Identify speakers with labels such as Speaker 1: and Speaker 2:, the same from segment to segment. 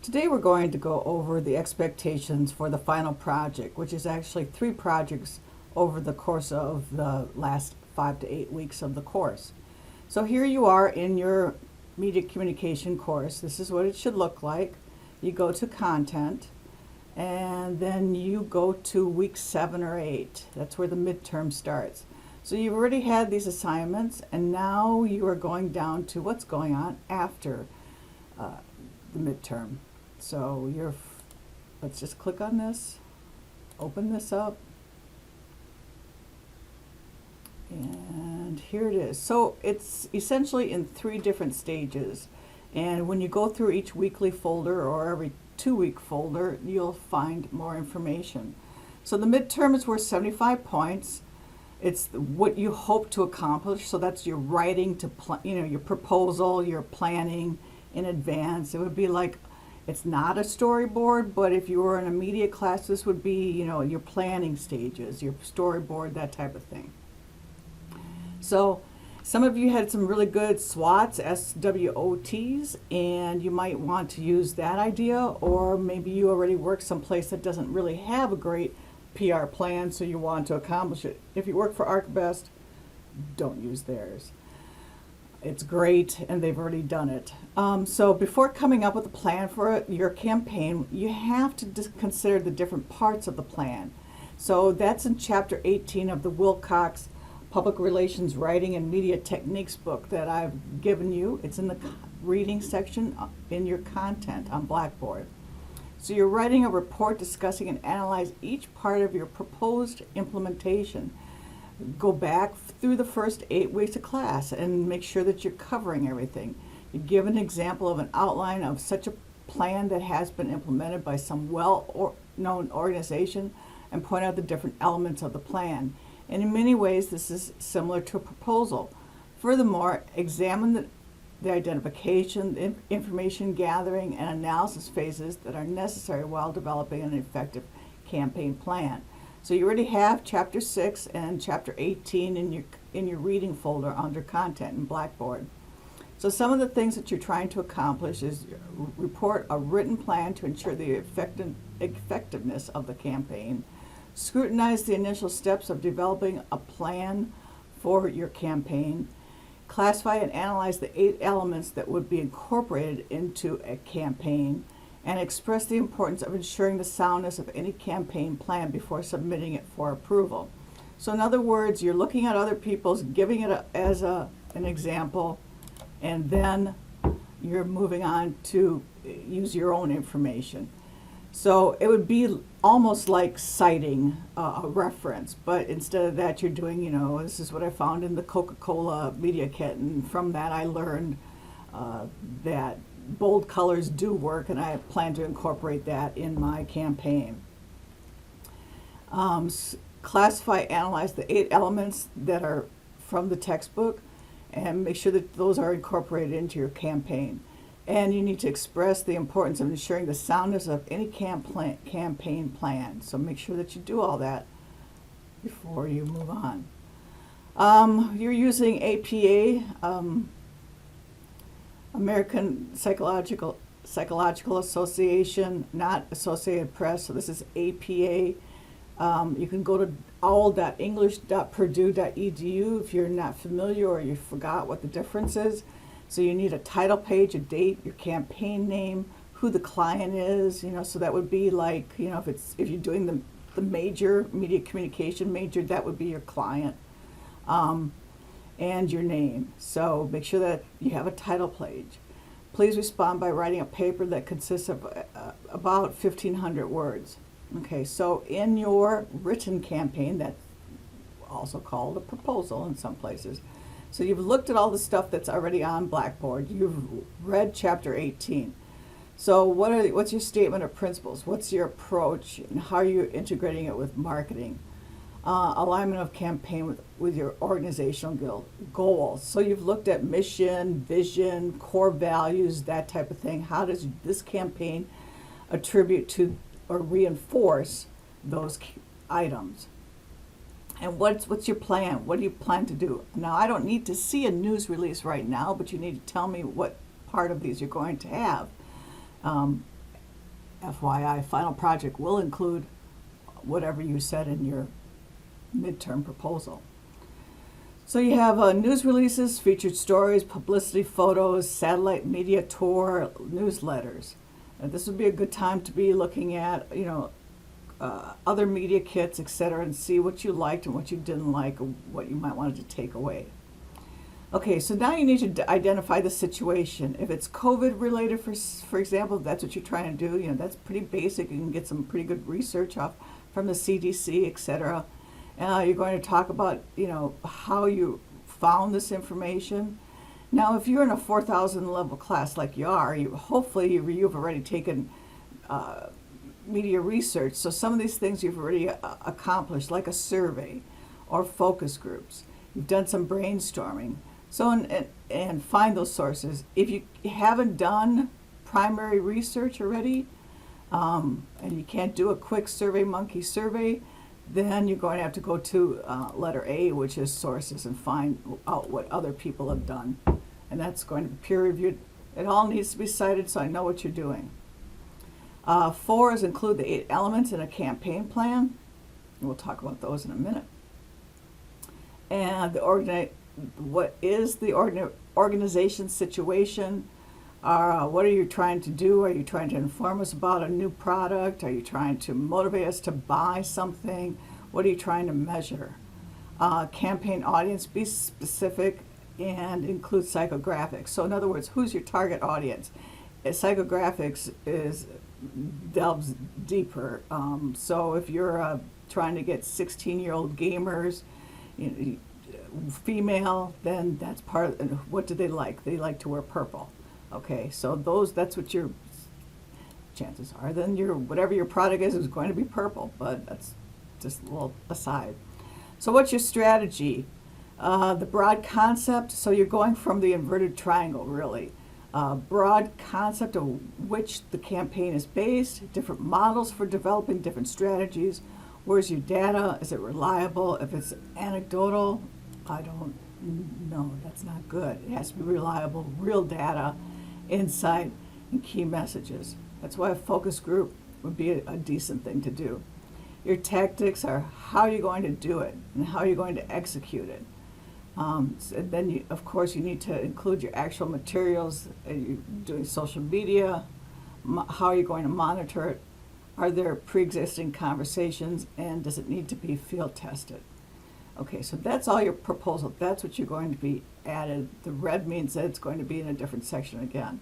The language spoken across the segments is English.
Speaker 1: Today we're going to go over the expectations for the final project, which is actually 3 projects over the course of the last 5 to 8 weeks of the course. So here you are in your media communication course. This is what it should look like. You go to content and then you go to week 7 or 8. That's where the midterm starts. So you've already had these assignments and now you are going down to what's going on after the midterm. So let's just click on this, open this up, and here it is. So it's essentially in 3 different stages, and when you go through each weekly folder or every 2-week folder, you'll find more information. So the midterm is worth 75 points. It's what you hope to accomplish. So that's your writing to your proposal, your planning in advance. It would be like, it's not a storyboard, but if you were in a media class, this would be, your planning stages, your storyboard, that type of thing. So some of you had some really good SWOTs, SWOTs, and you might want to use that idea, or maybe you already work someplace that doesn't really have a great PR plan, so you want to accomplish it. If you work for ArcBest, don't use theirs. It's great, and they've already done it. So before coming up with a plan for your campaign, you have to consider the different parts of the plan. So that's in Chapter 18 of the Wilcox Public Relations Writing and Media Techniques book that I've given you. It's in the reading section in your content on Blackboard. So you're writing a report discussing and analyze each part of your proposed implementation. Go back through the first 8 weeks of class and make sure that you're covering everything. You give an example of an outline of such a plan that has been implemented by some well-known organization and point out the different elements of the plan. And in many ways, this is similar to a proposal. Furthermore, examine the identification, the information gathering, and analysis phases that are necessary while developing an effective campaign plan. So you already have Chapter 6 and Chapter 18 in your reading folder under content in Blackboard. So some of the things that you're trying to accomplish is report a written plan to ensure the effectiveness of the campaign, scrutinize the initial steps of developing a plan for your campaign, classify and analyze the 8 elements that would be incorporated into a campaign, and express the importance of ensuring the soundness of any campaign plan before submitting it for approval. So in other words, you're looking at other people's, giving it as an example, and then you're moving on to use your own information. So it would be almost like citing a reference, but instead of that, you're doing, this is what I found in the Coca-Cola media kit, and from that I learned that bold colors do work, and I plan to incorporate that in my campaign. Classify, analyze the 8 elements that are from the textbook, and make sure that those are incorporated into your campaign. And you need to express the importance of ensuring the soundness of any campaign plan. So make sure that you do all that before you move on. You're using APA, American Psychological Association, not Associated Press. So this is APA. You can go to owl.english.purdue.edu if you're not familiar or you forgot what the difference is. So you need a title page, a date, your campaign name, who the client is. So that would be like, if you're doing the major media communication major, that would be your client. And your name. So make sure that you have a title page. Please respond by writing a paper that consists of about 1,500 words. Okay, so in your written campaign, that's also called a proposal in some places. So you've looked at all the stuff that's already on Blackboard. You've read Chapter 18. So what's your statement of principles? What's your approach, and how are you integrating it with marketing? Alignment of campaign with your organizational goals. So you've looked at mission, vision, core values, that type of thing. How does this campaign attribute to or reinforce those items? And what's your plan? What do you plan to do? Now, I don't need to see a news release right now, but you need to tell me what part of these you're going to have. FYI, final project will include whatever you said in your midterm proposal. So you have news releases, featured stories, publicity photos, satellite media tour, newsletters. And this would be a good time to be looking at, other media kits, etc., and see what you liked and what you didn't like, or what you might want to take away. Okay, so now you need to identify the situation. If it's COVID related, for example, if that's what you're trying to do, that's pretty basic. You can get some pretty good research off from the CDC, etc. You're going to talk about, how you found this information. Now, if you're in a 4,000 level class like you are, hopefully you've already taken media research. So some of these things you've already accomplished, like a survey or focus groups. You've done some brainstorming. So, and find those sources. If you haven't done primary research already, and you can't do a quick SurveyMonkey survey, then you're going to have to go to letter A, which is sources, and find out what other people have done. And that's going to be peer reviewed. It all needs to be cited so I know what you're doing. 4 is include the 8 elements in a campaign plan. We'll talk about those in a minute. And what is the organization situation? What are you trying to do? Are you trying to inform us about a new product? Are you trying to motivate us to buy something? What are you trying to measure? Campaign audience, be specific and include psychographics. So in other words, who's your target audience? Psychographics delves deeper. So if you're trying to get 16-year-old gamers, female, then that's part of, what do they like? They like to wear purple. Okay, so that's what your chances are. Then whatever your product is going to be purple, but that's just a little aside. So what's your strategy? The broad concept, so you're going from the inverted triangle, really. Broad concept of which the campaign is based, different models for developing different strategies. Where's your data? Is it reliable? If it's anecdotal, I don't know, that's not good. It has to be reliable, real data, insight, and key messages. That's why a focus group would be a decent thing to do. Your tactics are how you're going to do it and how you're going to execute it. And then, of course, you need to include your actual materials. Are you doing social media? How are you going to monitor it? Are there pre-existing conversations, and does it need to be field tested? Okay, so that's all your proposal. That's what you're going to be added. The red means that it's going to be in a different section again.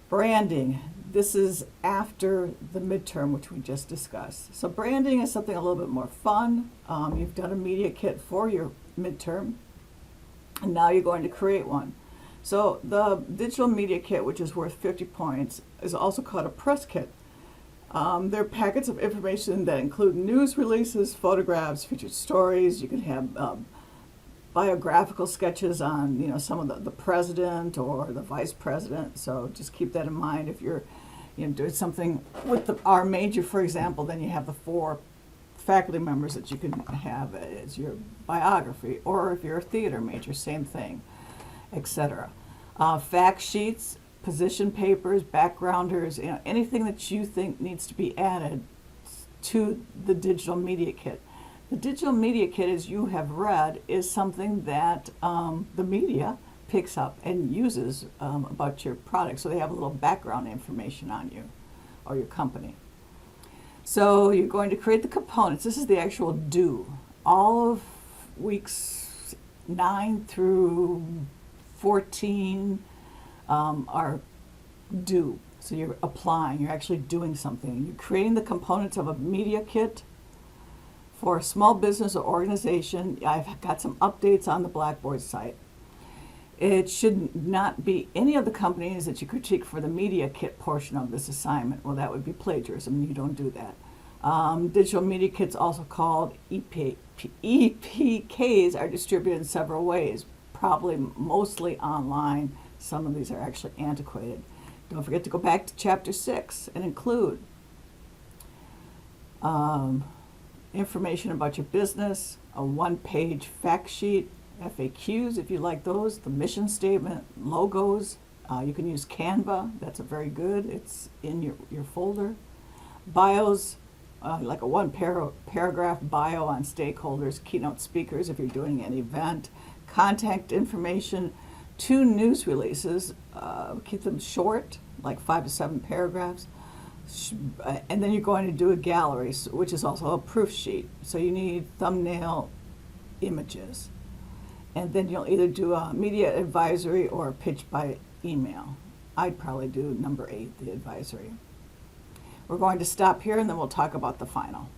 Speaker 1: Branding. This is after the midterm, which we just discussed. So branding is something a little bit more fun. You've done a media kit for your midterm, and now you're going to create one. So the digital media kit, which is worth 50 points, is also called a press kit. They're packets of information that include news releases, photographs, featured stories. You can have biographical sketches on, some of the president or the vice president. So just keep that in mind. If you're, doing something with our major, for example, then you have the 4 faculty members that you can have as your biography. Or if you're a theater major, same thing, etc. Fact sheets, position papers, backgrounders, anything that you think needs to be added to the digital media kit. The digital media kit, as you have read, is something that the media picks up and uses about your product. So they have a little background information on you or your company. So you're going to create the components. This is the actual due. All of weeks 9 through 14 are due. So you're applying, you're actually doing something. You're creating the components of a media kit for a small business or organization. I've got some updates on the Blackboard site. It should not be any of the companies that you critique for the media kit portion of this assignment. Well, that would be plagiarism. You don't do that. Digital media kits, also called EPKs, are distributed in several ways, probably mostly online. Some of these are actually antiquated. Don't forget to go back to chapter 6 and include information about your business, a 1-page fact sheet, FAQs if you like those, the mission statement, logos, You can use Canva. That's a very good. It's in your folder. Bios, like a paragraph bio on stakeholders, keynote speakers if you're doing an event, contact information, 2 news releases. Keep them short, like 5 to 7 paragraphs. And then you're going to do a gallery, which is also a proof sheet. So you need thumbnail images. And then you'll either do a media advisory or a pitch by email. I'd probably do number 8, the advisory. We're going to stop here and then we'll talk about the final.